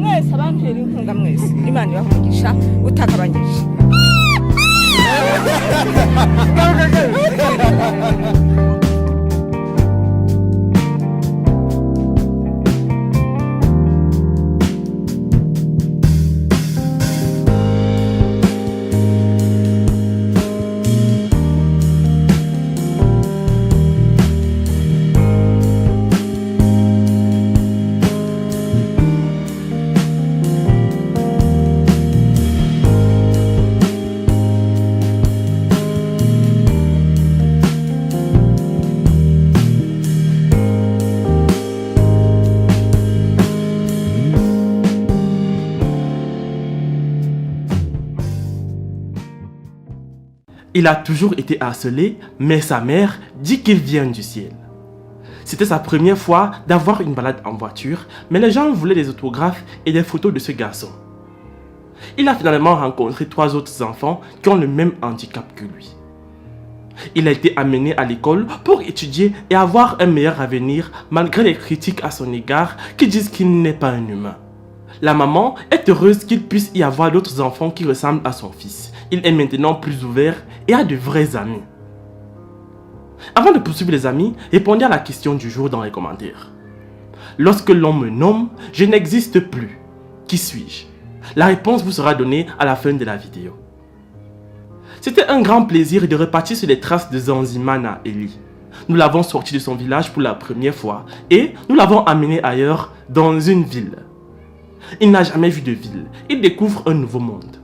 mwese abantera inkunga mwese Imana ibaha utakabanyije. Il a toujours été harcelé, mais sa mère dit qu'il vient du ciel. C'était sa première fois d'avoir une balade en voiture, mais les gens voulaient des autographes et des photos de ce garçon. Il a finalement rencontré 3 autres enfants qui ont le même handicap que lui. Il a été amené à l'école pour étudier et avoir un meilleur avenir malgré les critiques à son égard qui disent qu'il n'est pas un humain. La maman est heureuse qu'il puisse y avoir d'autres enfants qui ressemblent à son fils. Il est maintenant plus ouvert et a de vrais amis. Avant de poursuivre les amis, répondez à la question du jour dans les commentaires. Lorsque l'on me nomme, je n'existe plus. Qui suis-je? La réponse vous sera donnée à la fin de la vidéo. C'était un grand plaisir de repartir sur les traces de Zanzimana Eli. Nous l'avons sorti de son village pour la première fois et nous l'avons amené ailleurs dans une ville. Il n'a jamais vu de ville, il découvre un nouveau monde.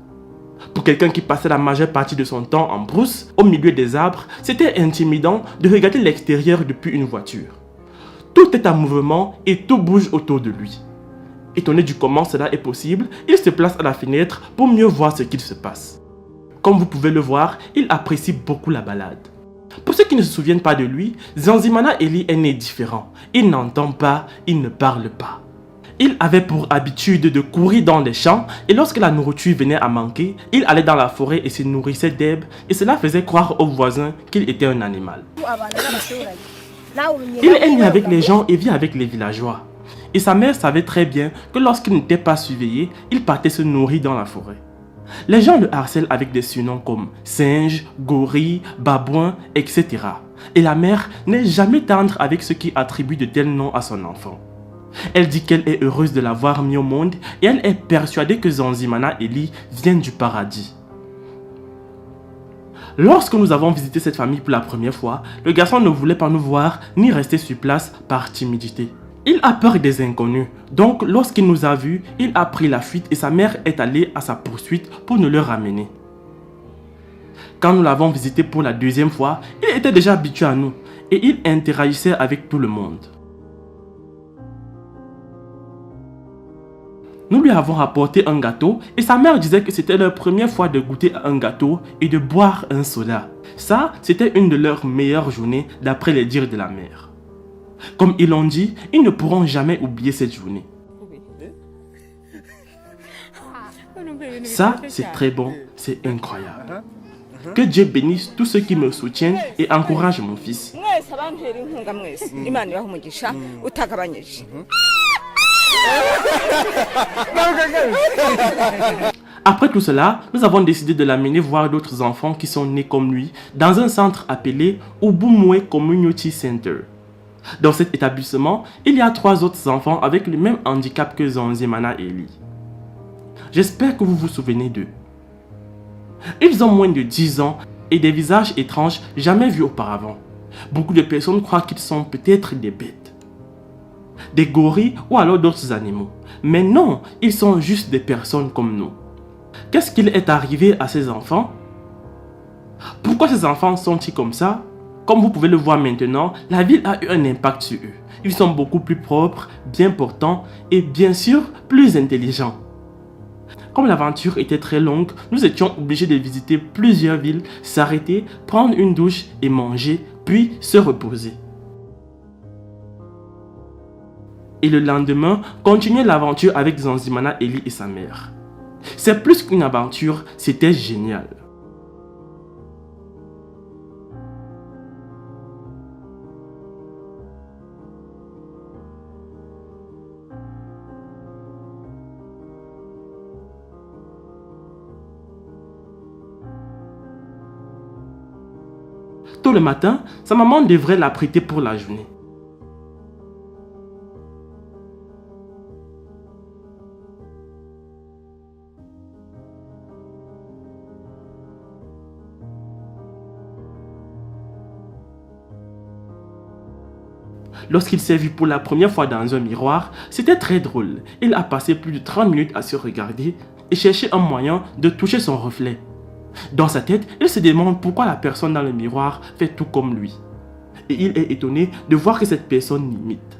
Pour quelqu'un qui passait la majeure partie de son temps en brousse, au milieu des arbres, c'était intimidant de regarder l'extérieur depuis une voiture. Tout est en mouvement et tout bouge autour de lui. Étonné du comment cela est possible, il se place à la fenêtre pour mieux voir ce qu'il se passe. Comme vous pouvez le voir, il apprécie beaucoup la balade. Pour ceux qui ne se souviennent pas de lui, Zanzimana Eli est né différent. Il n'entend pas, il ne parle pas. Il avait pour habitude de courir dans les champs et lorsque la nourriture venait à manquer, il allait dans la forêt et se nourrissait d'herbes et cela faisait croire aux voisins qu'il était un animal. Il est né avec les gens et vit avec les villageois. Et sa mère savait très bien que lorsqu'il n'était pas surveillé, il partait se nourrir dans la forêt. Les gens le harcèlent avec des surnoms comme singe, gorille, babouin, etc. Et la mère n'est jamais tendre avec ceux qui attribuent de tels noms à son enfant. Elle dit qu'elle est heureuse de l'avoir mis au monde et elle est persuadée que Zanzimana Eli vient du paradis. Lorsque nous avons visité cette famille pour la première fois, le garçon ne voulait pas nous voir ni rester sur place par timidité. Il a peur des inconnus, donc lorsqu'il nous a vus, il a pris la fuite et sa mère est allée à sa poursuite pour nous le ramener. Quand nous l'avons visité pour la deuxième fois, il était déjà habitué à nous et il interagissait avec tout le monde. Nous lui avons apporté un gâteau et sa mère disait que c'était leur première fois de goûter à un gâteau et de boire un soda. Ça, c'était une de leurs meilleures journées d'après les dires de la mère. Comme ils l'ont dit, ils ne pourront jamais oublier cette journée. Ça, c'est très bon, c'est incroyable. Que Dieu bénisse tous ceux qui me soutiennent et encouragent mon fils. Après tout cela, nous avons décidé de l'amener voir d'autres enfants qui sont nés comme lui dans un centre appelé Ubumwe Community Center. Dans cet établissement, il y a 3 autres enfants avec le même handicap que Zanzimana Eli. J'espère que vous vous souvenez d'eux. Ils ont moins de 10 ans et des visages étranges jamais vus auparavant. Beaucoup de personnes croient qu'ils sont peut-être des bêtes, des gorilles ou alors d'autres animaux. Mais non, ils sont juste des personnes comme nous. Qu'est-ce qu'il est arrivé à ces enfants? Pourquoi ces enfants sont-ils comme ça? Comme vous pouvez le voir maintenant, la ville a eu un impact sur eux. Ils sont beaucoup plus propres, bien portants et bien sûr plus intelligents. Comme l'aventure était très longue, nous étions obligés de visiter plusieurs villes, s'arrêter, prendre une douche et manger, puis se reposer. Et le lendemain, continuer l'aventure avec Zanzimana Eli et sa mère. C'est plus qu'une aventure, c'était génial. Tôt le matin, sa maman devrait l'apprêter pour la journée. Lorsqu'il s'est vu pour la première fois dans un miroir, c'était très drôle. Il a passé plus de 30 minutes à se regarder et chercher un moyen de toucher son reflet. Dans sa tête, il se demande pourquoi la personne dans le miroir fait tout comme lui. Et il est étonné de voir que cette personne l'imite.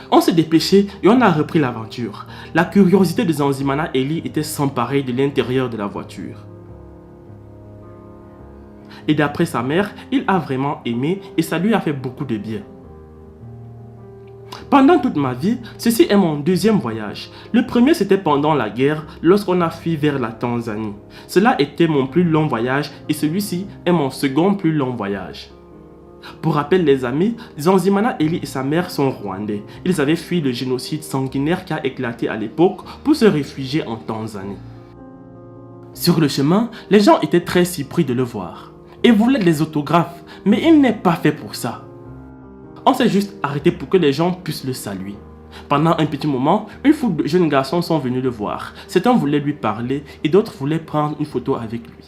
On s'est dépêché et on a repris l'aventure. La curiosité de Zanzimana Ellie était sans pareil de l'intérieur de la voiture. Et d'après sa mère, il a vraiment aimé et ça lui a fait beaucoup de bien. Pendant toute ma vie, ceci est mon deuxième voyage. Le premier c'était pendant la guerre, lorsqu'on a fui vers la Tanzanie. Cela était mon plus long voyage et celui-ci est mon second plus long voyage. Pour rappel les amis, Zanzimana Ellie et sa mère sont rwandais. Ils avaient fui le génocide sanguinaire qui a éclaté à l'époque pour se réfugier en Tanzanie. Sur le chemin, les gens étaient très surpris de le voir et voulaient des autographes, mais il n'est pas fait pour ça. On s'est juste arrêté pour que les gens puissent le saluer. Pendant un petit moment, une foule de jeunes garçons sont venus le voir. Certains voulaient lui parler et d'autres voulaient prendre une photo avec lui.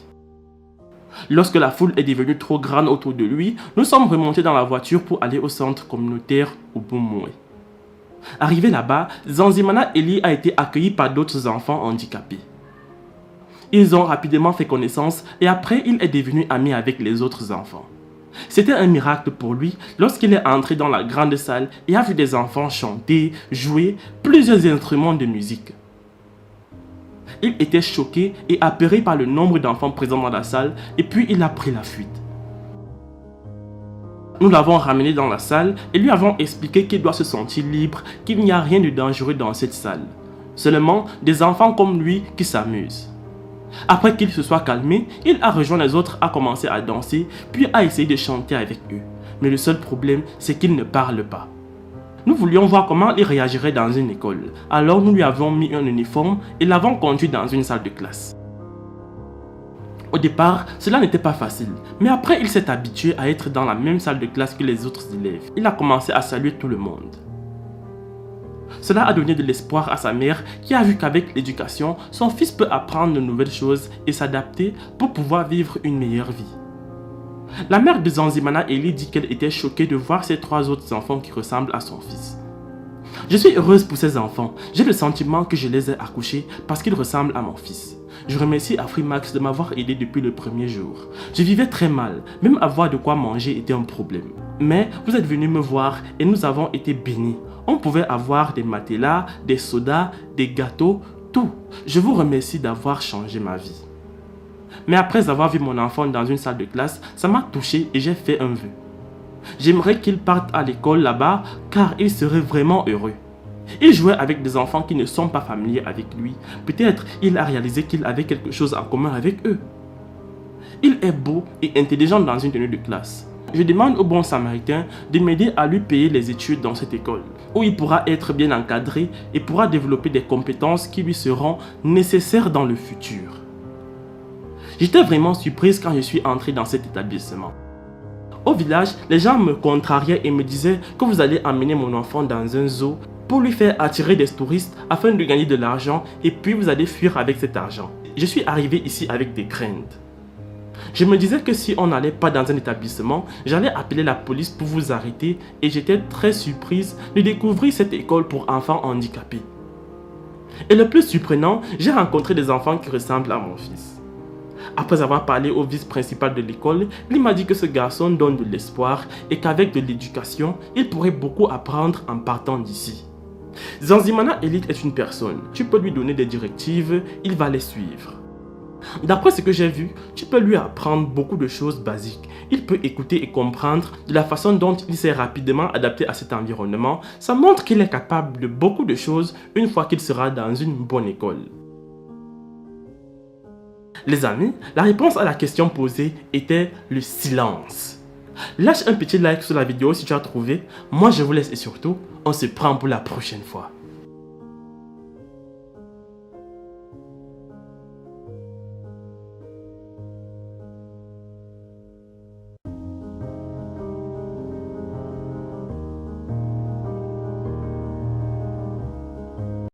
Lorsque la foule est devenue trop grande autour de lui, nous sommes remontés dans la voiture pour aller au centre communautaire Ubumwe. Arrivé là-bas, Zanzimana Ellie a été accueilli par d'autres enfants handicapés. Ils ont rapidement fait connaissance et après il est devenu ami avec les autres enfants. C'était un miracle pour lui lorsqu'il est entré dans la grande salle et a vu des enfants chanter, jouer plusieurs instruments de musique. Il était choqué et apeuré par le nombre d'enfants présents dans la salle et puis il a pris la fuite. Nous l'avons ramené dans la salle et lui avons expliqué qu'il doit se sentir libre, qu'il n'y a rien de dangereux dans cette salle. Seulement des enfants comme lui qui s'amusent. Après qu'il se soit calmé, il a rejoint les autres, a commencé à danser, puis a essayé de chanter avec eux. Mais le seul problème, c'est qu'il ne parle pas. Nous voulions voir comment il réagirait dans une école. Alors nous lui avons mis un uniforme et l'avons conduit dans une salle de classe. Au départ, cela n'était pas facile, mais après il s'est habitué à être dans la même salle de classe que les autres élèves. Il a commencé à saluer tout le monde. Cela a donné de l'espoir à sa mère qui a vu qu'avec l'éducation, son fils peut apprendre de nouvelles choses et s'adapter pour pouvoir vivre une meilleure vie. La mère de Zanzimana Ellie dit qu'elle était choquée de voir ses 3 autres enfants qui ressemblent à son fils. Je suis heureuse pour ces enfants. J'ai le sentiment que je les ai accouchés parce qu'ils ressemblent à mon fils. Je remercie Afrimax de m'avoir aidé depuis le premier jour. Je vivais très mal, même avoir de quoi manger était un problème. Mais vous êtes venus me voir et nous avons été bénis. On pouvait avoir des matelas, des sodas, des gâteaux, tout. Je vous remercie d'avoir changé ma vie. Mais après avoir vu mon enfant dans une salle de classe, ça m'a touché et j'ai fait un vœu. J'aimerais qu'il parte à l'école là-bas car il serait vraiment heureux. Il jouait avec des enfants qui ne sont pas familiers avec lui. Peut-être il a réalisé qu'il avait quelque chose en commun avec eux. Il est beau et intelligent dans une tenue de classe. Je demande au bon samaritain de m'aider à lui payer les études dans cette école, où il pourra être bien encadré et pourra développer des compétences qui lui seront nécessaires dans le futur. J'étais vraiment surprise quand je suis entré dans cet établissement. Au village, les gens me contrariaient et me disaient que vous allez emmener mon enfant dans un zoo pour lui faire attirer des touristes afin de gagner de l'argent et puis vous allez fuir avec cet argent. Je suis arrivé ici avec des craintes. Je me disais que si on n'allait pas dans un établissement, j'allais appeler la police pour vous arrêter et j'étais très surprise de découvrir cette école pour enfants handicapés. Et le plus surprenant, j'ai rencontré des enfants qui ressemblent à mon fils. Après avoir parlé au vice-principal de l'école, il m'a dit que ce garçon donne de l'espoir et qu'avec de l'éducation, il pourrait beaucoup apprendre en partant d'ici. Zanzimana Ellie est une personne, tu peux lui donner des directives, il va les suivre. D'après ce que j'ai vu, tu peux lui apprendre beaucoup de choses basiques. Il peut écouter et comprendre de la façon dont il s'est rapidement adapté à cet environnement. Ça montre qu'il est capable de beaucoup de choses une fois qu'il sera dans une bonne école. Les amis, la réponse à la question posée était le silence. Lâche un petit like sur la vidéo si tu as trouvé. Moi je vous laisse et surtout, on se prend pour la prochaine fois.